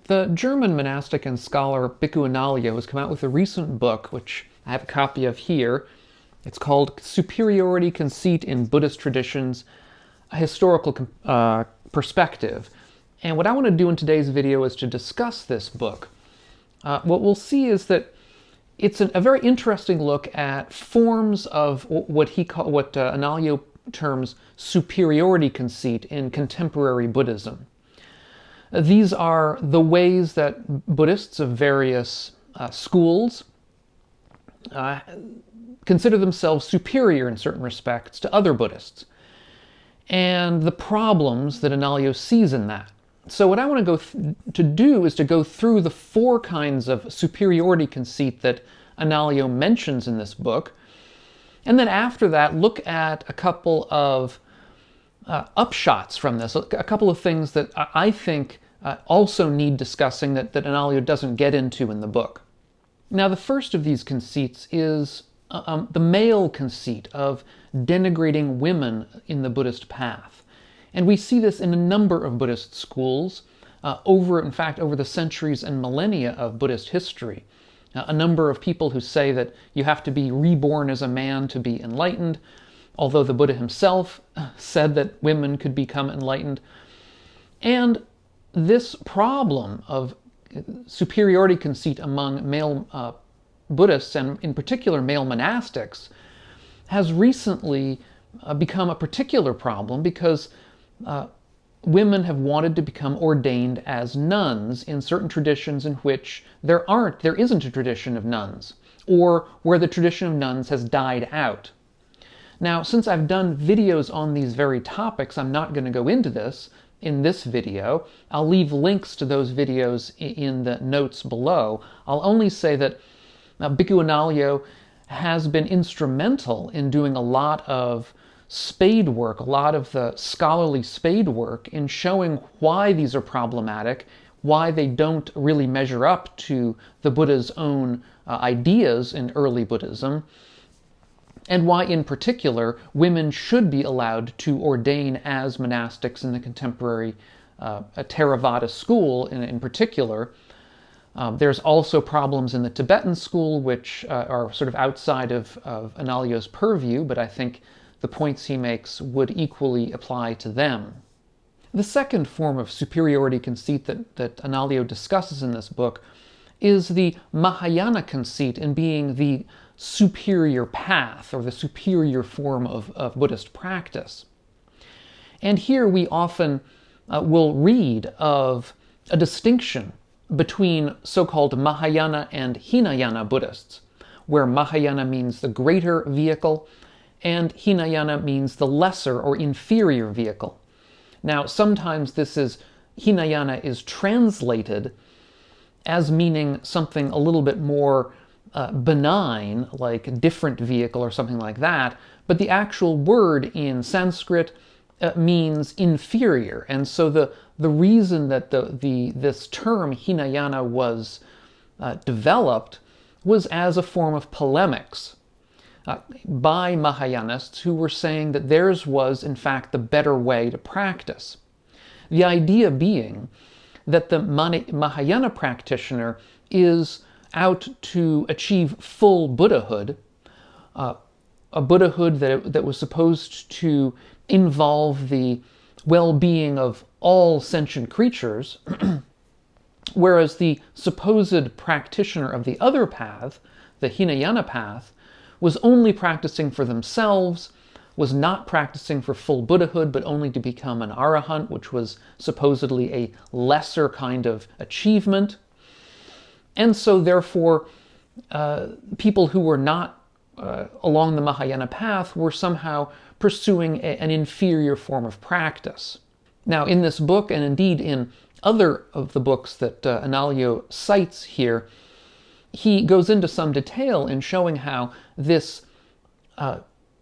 The German monastic and scholar Bhikkhu Anālayo has come out with a recent book, which I have a copy of here. It's called Superiority Conceit in Buddhist Traditions, a Historical Perspective. And what I want to do in today's video is to discuss this book. What we'll see is that it's a very interesting look at forms of what Anālayo terms superiority conceit in contemporary Buddhism. These are the ways that Buddhists of various schools consider themselves superior in certain respects to other Buddhists, and the problems that Anālayo sees in that. So what I want to do is to go through the four kinds of superiority conceit that Anālayo mentions in this book, and then after that look at a couple of upshots from this, a couple of things that I think also need discussing that Anālayo doesn't get into in the book. Now, the first of these conceits is the male conceit of denigrating women in the Buddhist path. And we see this in a number of Buddhist schools over the centuries and millennia of Buddhist history. A number of people who say that you have to be reborn as a man to be enlightened, although the Buddha himself said that women could become enlightened. And this problem of superiority conceit among male Buddhists, and in particular male monastics, has recently become a particular problem because women have wanted to become ordained as nuns in certain traditions in which there isn't a tradition of nuns, or where the tradition of nuns has died out. Now, since I've done videos on these very topics, I'm not going to go into this in this video. I'll leave links to those videos in the notes below. I'll only say that Bhikkhu Anālayo has been instrumental in doing a lot of spade work, a lot of the scholarly spade work in showing why these are problematic, why they don't really measure up to the Buddha's own ideas in early Buddhism, and why in particular women should be allowed to ordain as monastics in the contemporary Theravada school in particular. There's also problems in the Tibetan school, which are sort of outside of Anālayo's purview, but I think the points he makes would equally apply to them. The second form of superiority conceit that Anālayo discusses in this book is the Mahayana conceit in being the superior path, or the superior form of Buddhist practice. And here we often will read of a distinction between so-called Mahayana and Hinayana Buddhists, where Mahayana means the greater vehicle, and Hinayana means the lesser or inferior vehicle. Now, sometimes Hinayana is translated as meaning something a little bit more benign, like a different vehicle or something like that, but the actual word in Sanskrit means inferior. And so the reason that this term Hinayana was developed was as a form of polemics by Mahayanists who were saying that theirs was, in fact, the better way to practice. The idea being that the Mahayana practitioner is out to achieve full Buddhahood, a Buddhahood that was supposed to involve the well-being of all sentient creatures, whereas the supposed practitioner of the other path, the Hinayana path, was only practicing for themselves, was not practicing for full Buddhahood, but only to become an arahant, which was supposedly a lesser kind of achievement. And so therefore, people who were not along the Mahayana path were somehow pursuing an inferior form of practice. Now, in this book, and indeed in other of the books that Anālayo cites here, he goes into some detail in showing how this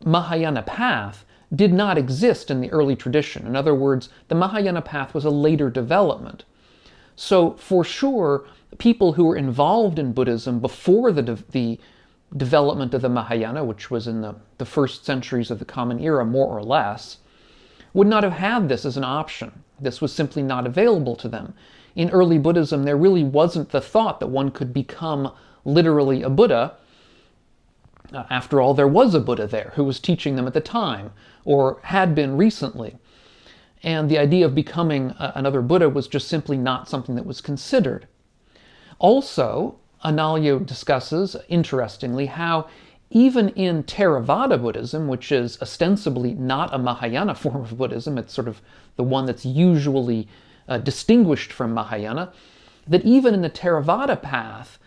Mahayana path did not exist in the early tradition. In other words, the Mahayana path was a later development. So for sure, people who were involved in Buddhism before the development of the Mahayana, which was in the first centuries of the Common Era, more or less, would not have had this as an option. This was simply not available to them. in early Buddhism, there really wasn't the thought that one could become literally a Buddha. After all, there was a Buddha there who was teaching them at the time, or had been recently. And the idea of becoming another Buddha was just simply not something that was considered. Also, Anālayo discusses, interestingly, how even in Theravada Buddhism, which is ostensibly not a Mahayana form of Buddhism, it's sort of the one that's usually distinguished from Mahayana, that even in the Theravada path,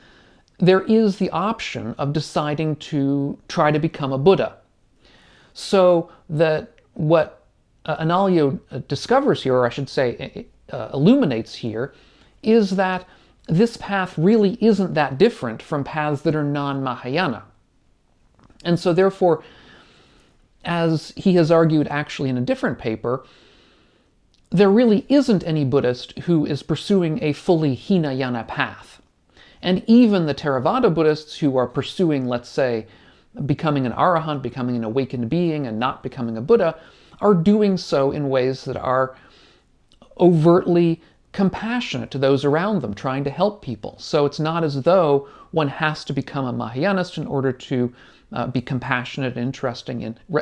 there is the option of deciding to try to become a Buddha. So that what Anālayo discovers here, or I should say illuminates here, is that this path really isn't that different from paths that are non-Mahayana. And so therefore, as he has argued actually in a different paper, there really isn't any Buddhist who is pursuing a fully Hinayana path. And even the Theravada Buddhists who are pursuing, let's say, becoming an arahant, becoming an awakened being, and not becoming a Buddha, are doing so in ways that are overtly compassionate to those around them, trying to help people. So it's not as though one has to become a Mahayanist in order to be compassionate and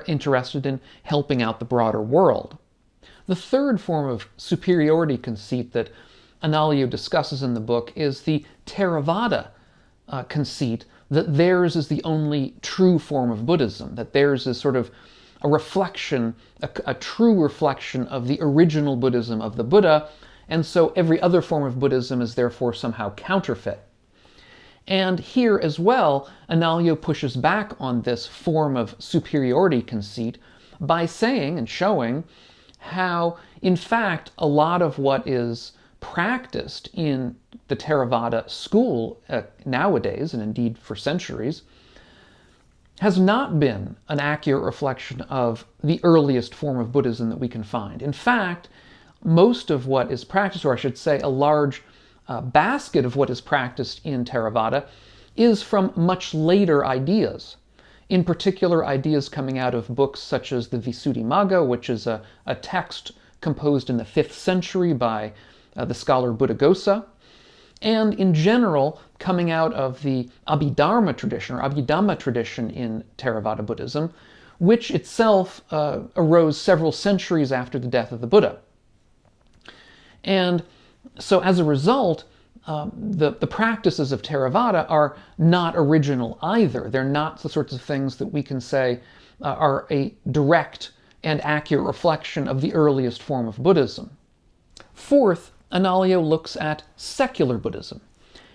interested in helping out the broader world. The third form of superiority conceit that Anālayo discusses in the book is the Theravada conceit, that theirs is the only true form of Buddhism, that theirs is sort of a reflection, a true reflection of the original Buddhism of the Buddha, and so every other form of Buddhism is therefore somehow counterfeit. And here as well, Anālayo pushes back on this form of superiority conceit by saying and showing how, in fact, a lot of what is practiced in the Theravada school nowadays, and indeed for centuries, has not been an accurate reflection of the earliest form of Buddhism that we can find. In fact, most of what is practiced, or I should say a large basket of what is practiced in Theravada, is from much later ideas. In particular, ideas coming out of books such as the Visuddhimagga, which is a text composed in the 5th century by the scholar Buddhaghosa, and in general, coming out of the Abhidharma tradition, or Abhidhamma tradition in Theravada Buddhism, which itself arose several centuries after the death of the Buddha. And so as a result, the practices of Theravada are not original either. They're not the sorts of things that we can say are a direct and accurate reflection of the earliest form of Buddhism. Fourth, Anālayo looks at secular Buddhism,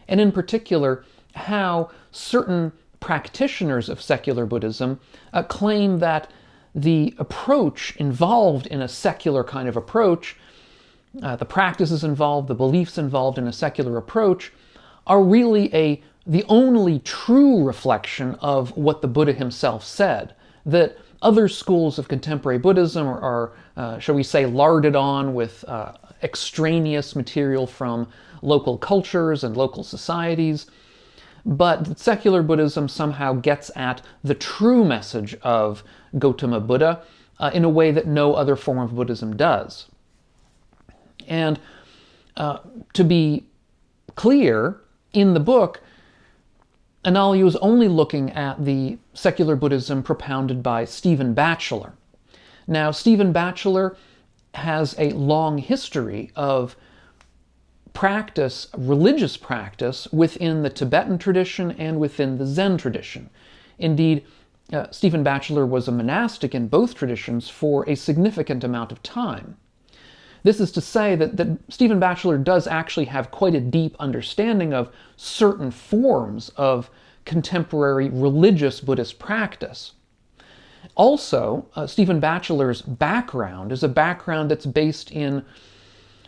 and in particular, how certain practitioners of secular Buddhism claim that the approach involved in a secular kind of approach, the practices involved, the beliefs involved in a secular approach, are really the only true reflection of what the Buddha himself said, that other schools of contemporary Buddhism are shall we say, larded on with extraneous material from local cultures and local societies, but secular Buddhism somehow gets at the true message of Gautama Buddha in a way that no other form of Buddhism does. And to be clear, in the book, Anālayo is only looking at the secular Buddhism propounded by Stephen Batchelor. Now, Stephen Batchelor has a long history of practice, religious practice, within the Tibetan tradition and within the Zen tradition. Indeed, Stephen Batchelor was a monastic in both traditions for a significant amount of time. This is to say that Stephen Batchelor does actually have quite a deep understanding of certain forms of contemporary religious Buddhist practice. Also, Stephen Batchelor's background is a background that's based in,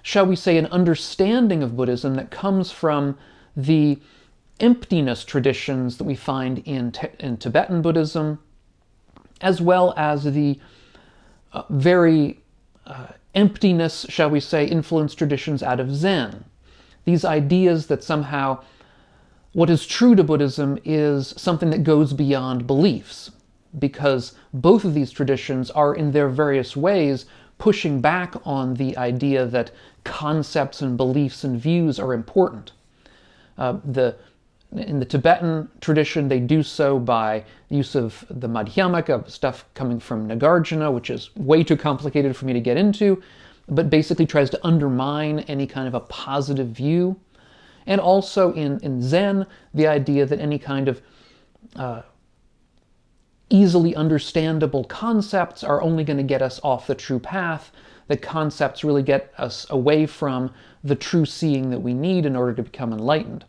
shall we say, an understanding of Buddhism that comes from the emptiness traditions that we find in Tibetan Buddhism, as well as the very emptiness, shall we say, influenced traditions out of Zen. These ideas that somehow what is true to Buddhism is something that goes beyond beliefs, because both of these traditions are in their various ways pushing back on the idea that concepts and beliefs and views are important. In the Tibetan tradition, they do so by use of the Madhyamaka, stuff coming from Nagarjuna, which is way too complicated for me to get into, but basically tries to undermine any kind of a positive view. And also in Zen, the idea that any kind of easily understandable concepts are only going to get us off the true path, that concepts really get us away from the true seeing that we need in order to become enlightened.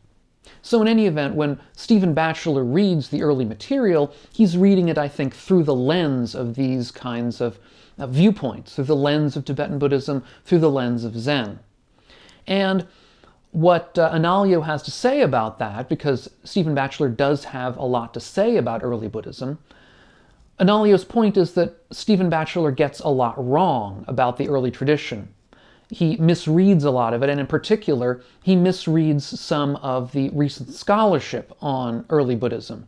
So in any event, when Stephen Batchelor reads the early material, he's reading it, I think, through the lens of these kinds of viewpoints, through the lens of Tibetan Buddhism, through the lens of Zen. And what Anālayo has to say about that, because Stephen Batchelor does have a lot to say about early Buddhism, Anālayo's point is that Stephen Batchelor gets a lot wrong about the early tradition. He misreads a lot of it, and in particular, he misreads some of the recent scholarship on early Buddhism.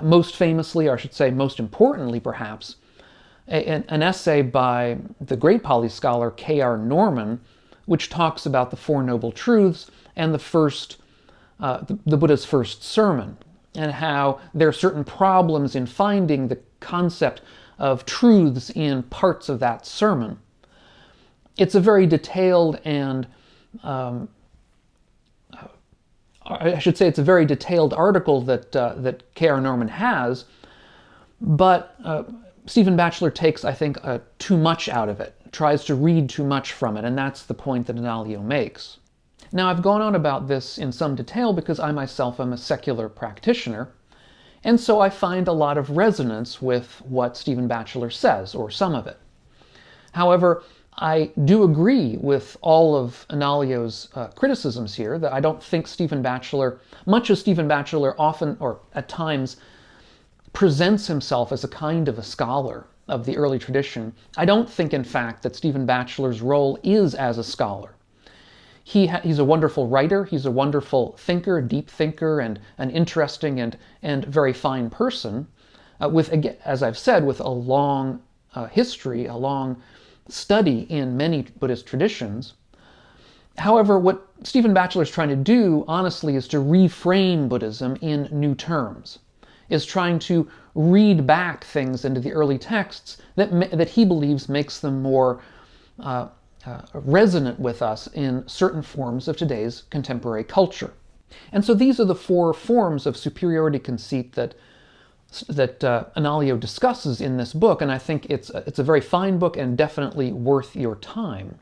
Most famously, or I should say most importantly perhaps, an essay by the great Pali scholar K.R. Norman, which talks about the Four Noble Truths and the Buddha's first sermon, and how there are certain problems in finding the concept of truths in parts of that sermon. It's a very detailed and, I should say it's a very detailed article that K.R. Norman has, but Stephen Batchelor takes, I think, too much out of it, tries to read too much from it, and that's the point that Anālayo makes. Now, I've gone on about this in some detail because I myself am a secular practitioner, and so I find a lot of resonance with what Stephen Batchelor says, or some of it. However, I do agree with all of Anālayo's criticisms here, that I don't think Stephen Batchelor, much as Stephen Batchelor often, or at times, presents himself as a kind of a scholar of the early tradition, I don't think, in fact, that Stephen Batchelor's role is as a scholar. He's a wonderful writer, he's a wonderful thinker, deep thinker, and an interesting and very fine person, with, again, as I've said, with a long history, a long study in many Buddhist traditions. However, what Stephen Batchelor is trying to do, honestly, is to reframe Buddhism in new terms, is trying to read back things into the early texts that he believes makes them more resonant with us in certain forms of today's contemporary culture. And so these are the four forms of superiority conceit that Anālayo discusses in this book, and I think it's a very fine book and definitely worth your time.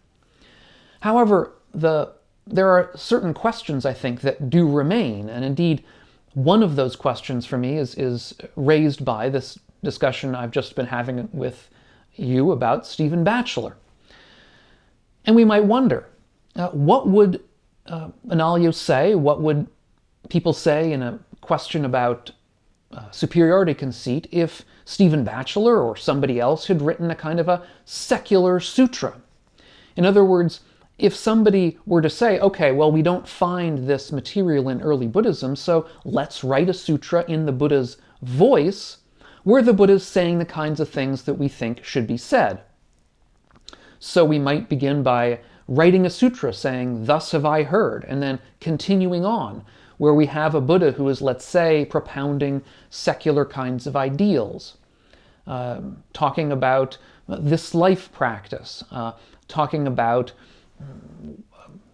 However, there are certain questions, I think, that do remain, and indeed, one of those questions for me is raised by this discussion I've just been having with you about Stephen Batchelor. And we might wonder, what would Anālayo say, what would people say in a question about superiority conceit if Stephen Batchelor or somebody else had written a kind of a secular sutra? In other words, if somebody were to say, okay, well, we don't find this material in early Buddhism, so let's write a sutra in the Buddha's voice, where the Buddha's saying the kinds of things that we think should be said. So we might begin by writing a sutra saying, thus have I heard, and then continuing on, where we have a Buddha who is, let's say, propounding secular kinds of ideals, talking about this life practice, talking about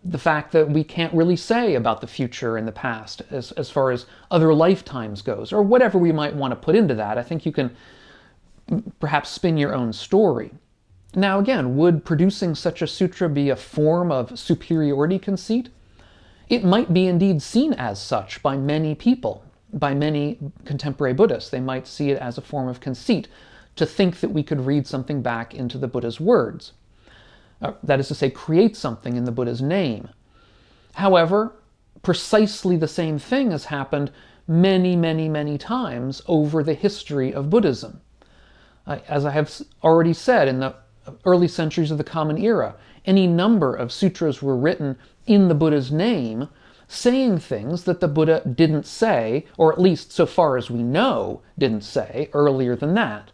the fact that we can't really say about the future and the past as far as other lifetimes goes, or whatever we might want to put into that. I think you can perhaps spin your own story. Now again, would producing such a sutra be a form of superiority conceit? It might be indeed seen as such by many people, by many contemporary Buddhists. They might see it as a form of conceit, to think that we could read something back into the Buddha's words. That is to say, create something in the Buddha's name. However, precisely the same thing has happened many, many, many times over the history of Buddhism. As I have already said, in the early centuries of the Common Era, any number of sutras were written in the Buddha's name, saying things that the Buddha didn't say, or at least so far as we know, didn't say earlier than that.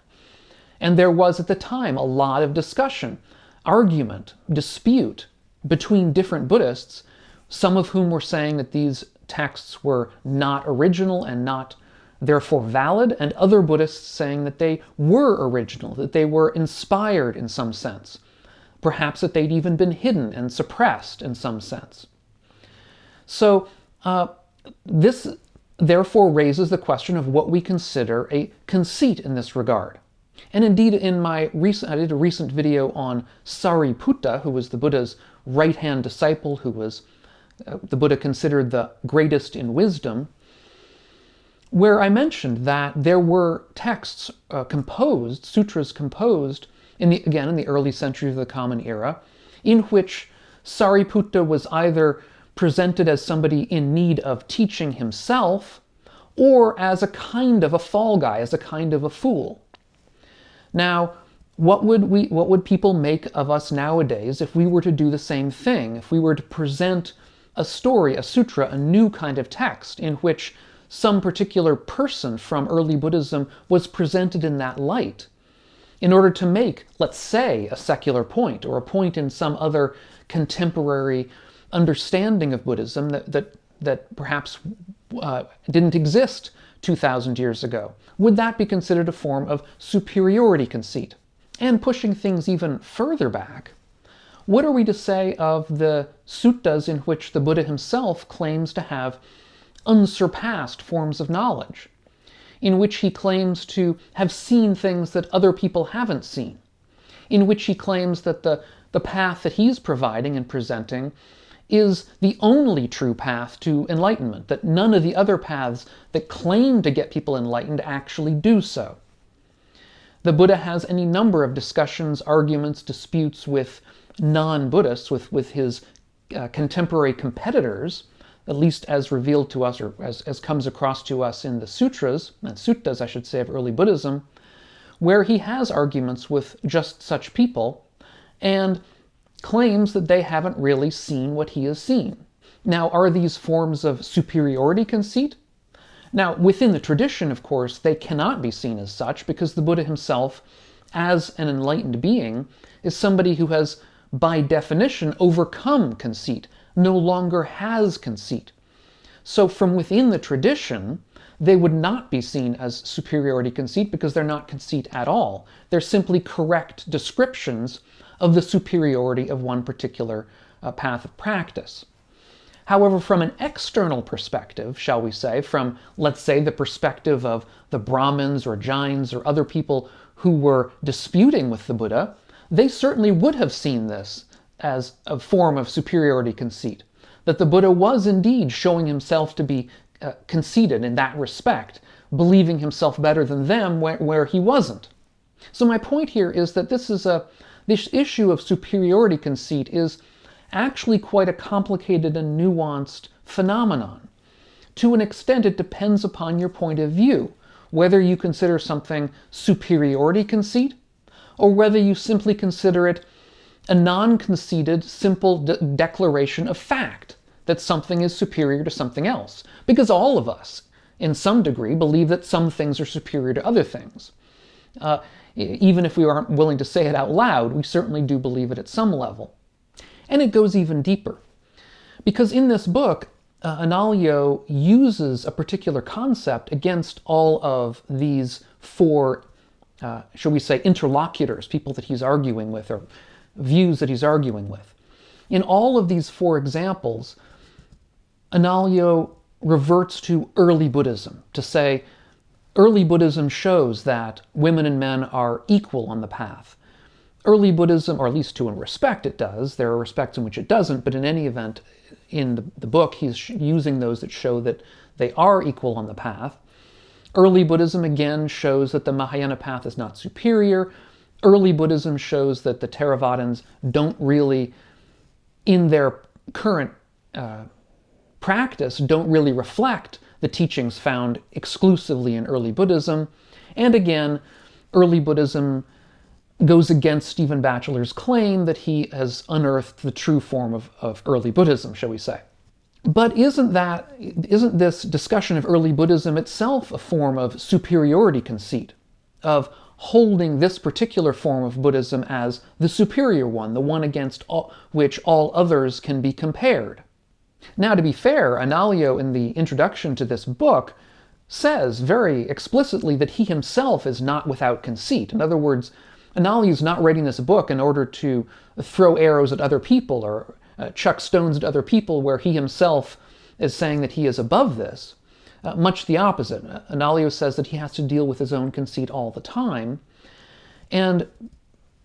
And there was at the time a lot of discussion argument, dispute between different Buddhists, some of whom were saying that these texts were not original and not therefore valid, and other Buddhists saying that they were original, that they were inspired in some sense, perhaps that they'd even been hidden and suppressed in some sense. So this therefore raises the question of what we consider a conceit in this regard. And indeed, I did a recent video on Sariputta, who was the Buddha's right-hand disciple, who was the Buddha considered the greatest in wisdom, where I mentioned that there were texts composed, sutras composed, in the early centuries of the Common Era, in which Sariputta was either presented as somebody in need of teaching himself, or as a kind of a fall guy, as a kind of a fool. Now, what would people make of us nowadays if we were to do the same thing? If we were to present a story, a sutra, a new kind of text in which some particular person from early Buddhism was presented in that light, in order to make, let's say, a secular point, or a point in some other contemporary understanding of Buddhism that perhaps didn't exist 2,000 years ago? Would that be considered a form of superiority conceit? And pushing things even further back, what are we to say of the suttas in which the Buddha himself claims to have unsurpassed forms of knowledge, in which he claims to have seen things that other people haven't seen, in which he claims that the path that he's providing and presenting is the only true path to enlightenment, that none of the other paths that claim to get people enlightened actually do so. The Buddha has any number of discussions, arguments, disputes with non-Buddhists, with his contemporary competitors, at least as revealed to us, or as comes across to us in the sutras, and suttas, I should say, of early Buddhism, where he has arguments with just such people, and claims that they haven't really seen what he has seen. Now, are these forms of superiority conceit? Now, within the tradition, of course, they cannot be seen as such, because the Buddha himself, as an enlightened being, is somebody who has, by definition, overcome conceit, no longer has conceit. So from within the tradition, they would not be seen as superiority conceit, because they're not conceit at all. They're simply correct descriptions of the superiority of one particular path of practice. However, from an external perspective, shall we say, from, let's say, the perspective of the Brahmins or Jains or other people who were disputing with the Buddha, they certainly would have seen this as a form of superiority conceit, that the Buddha was indeed showing himself to be conceited in that respect, believing himself better than them where he wasn't. So my point here is that this issue of superiority conceit is actually quite a complicated and nuanced phenomenon. To an extent, it depends upon your point of view, whether you consider something superiority conceit, or whether you simply consider it a non-conceited, simple declaration of fact that something is superior to something else. Because all of us, in some degree, believe that some things are superior to other things. Even if we aren't willing to say it out loud, we certainly do believe it at some level. And it goes even deeper. Because in this book, Anālayo uses a particular concept against all of these four, shall we say, interlocutors, people that he's arguing with, or views that he's arguing with. In all of these four examples, Anālayo reverts to early Buddhism, to say, early Buddhism shows that women and men are equal on the path. Early Buddhism, or at least to a respect it does, there are respects in which it doesn't, but in any event, in the book, he's using those that show that they are equal on the path. Early Buddhism, again, shows that the Mahayana path is not superior. Early Buddhism shows that the Theravadins don't really, in their current practice, don't really reflect the teachings found exclusively in early Buddhism. And again, early Buddhism goes against Stephen Batchelor's claim that he has unearthed the true form of early Buddhism, shall we say. But isn't this discussion of early Buddhism itself a form of superiority conceit, of holding this particular form of Buddhism as the superior one, the one against which all others can be compared. Now, to be fair, Anālayo, in the introduction to this book, says very explicitly that he himself is not without conceit. In other words, Anālayo is not writing this book in order to throw arrows at other people or chuck stones at other people where he himself is saying that he is above this. Much the opposite. Anālayo says that he has to deal with his own conceit all the time, and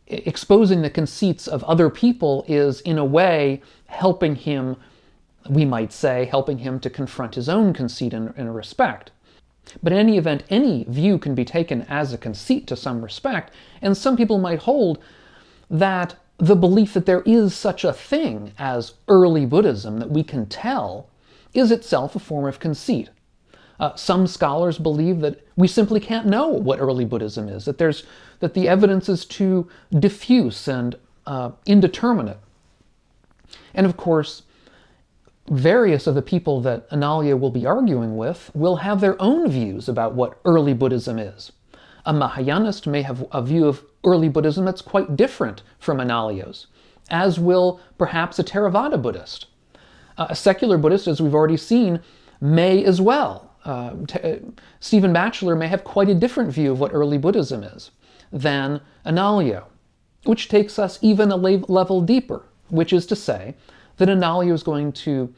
exposing the conceits of other people is, in a way, helping him, we might say, helping him to confront his own conceit in a respect. But in any event, any view can be taken as a conceit to some respect, and some people might hold that the belief that there is such a thing as early Buddhism that we can tell is itself a form of conceit. Some scholars believe that we simply can't know what early Buddhism is, that the evidence is too diffuse and indeterminate. And of course, various of the people that Anālayo will be arguing with will have their own views about what early Buddhism is. A Mahayanist may have a view of early Buddhism that's quite different from Anālayo's, as will perhaps a Theravada Buddhist. A secular Buddhist, as we've already seen, may as well. Stephen Batchelor may have quite a different view of what early Buddhism is than Anālayo, which takes us even a level deeper, which is to say that Anālayo is going to,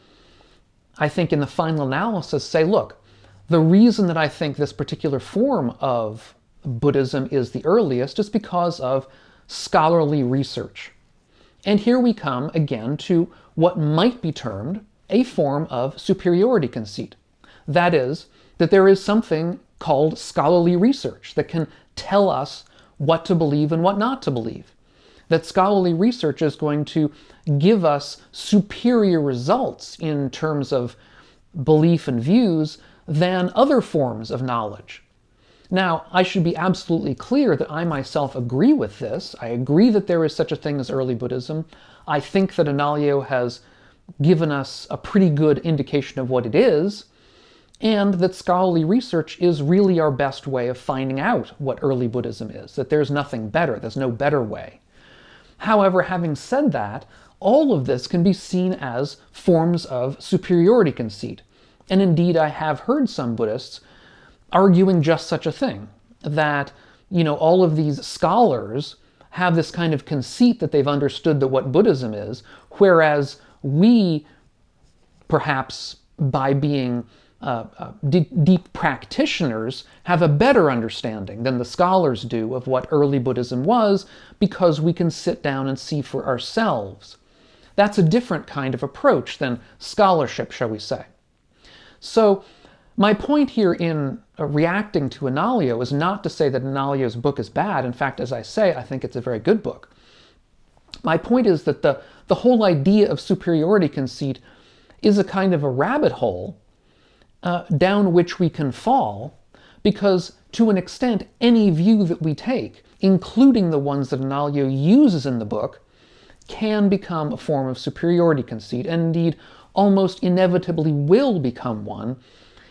I think in the final analysis, say, look, the reason that I think this particular form of Buddhism is the earliest is because of scholarly research. And here we come again to what might be termed a form of superiority conceit. That is, that there is something called scholarly research that can tell us what to believe and what not to believe. That scholarly research is going to give us superior results in terms of belief and views than other forms of knowledge. Now, I should be absolutely clear that I myself agree with this. I agree that there is such a thing as early Buddhism. I think that Anālayo has given us a pretty good indication of what it is, and that scholarly research is really our best way of finding out what early Buddhism is, that there's nothing better, there's no better way. However, having said that, all of this can be seen as forms of superiority conceit. And indeed, I have heard some Buddhists arguing just such a thing, that, all of these scholars have this kind of conceit that they've understood that what Buddhism is, whereas we, perhaps by being deep practitioners, have a better understanding than the scholars do of what early Buddhism was, because we can sit down and see for ourselves. That's a different kind of approach than scholarship, shall we say. So my point here in reacting to Anālayo is not to say that Anālayo's book is bad. In fact, as I say, I think it's a very good book. My point is that the whole idea of superiority conceit is a kind of a rabbit hole down which we can fall, because to an extent, any view that we take, including the ones that Anālayo uses in the book, can become a form of superiority conceit, and indeed almost inevitably will become one,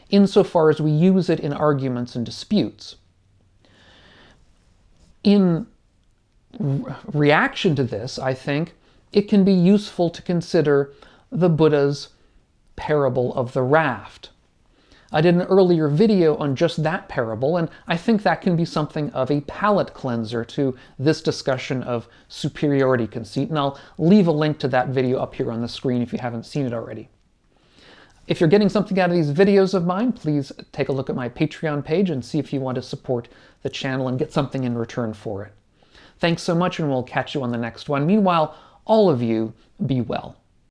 insofar as we use it in arguments and disputes. In reaction to this, I think, it can be useful to consider the Buddha's parable of the raft. I did an earlier video on just that parable, and I think that can be something of a palate cleanser to this discussion of superiority conceit, and I'll leave a link to that video up here on the screen if you haven't seen it already. If you're getting something out of these videos of mine, please take a look at my Patreon page and see if you want to support the channel and get something in return for it. Thanks so much, and we'll catch you on the next one. Meanwhile, all of you, be well.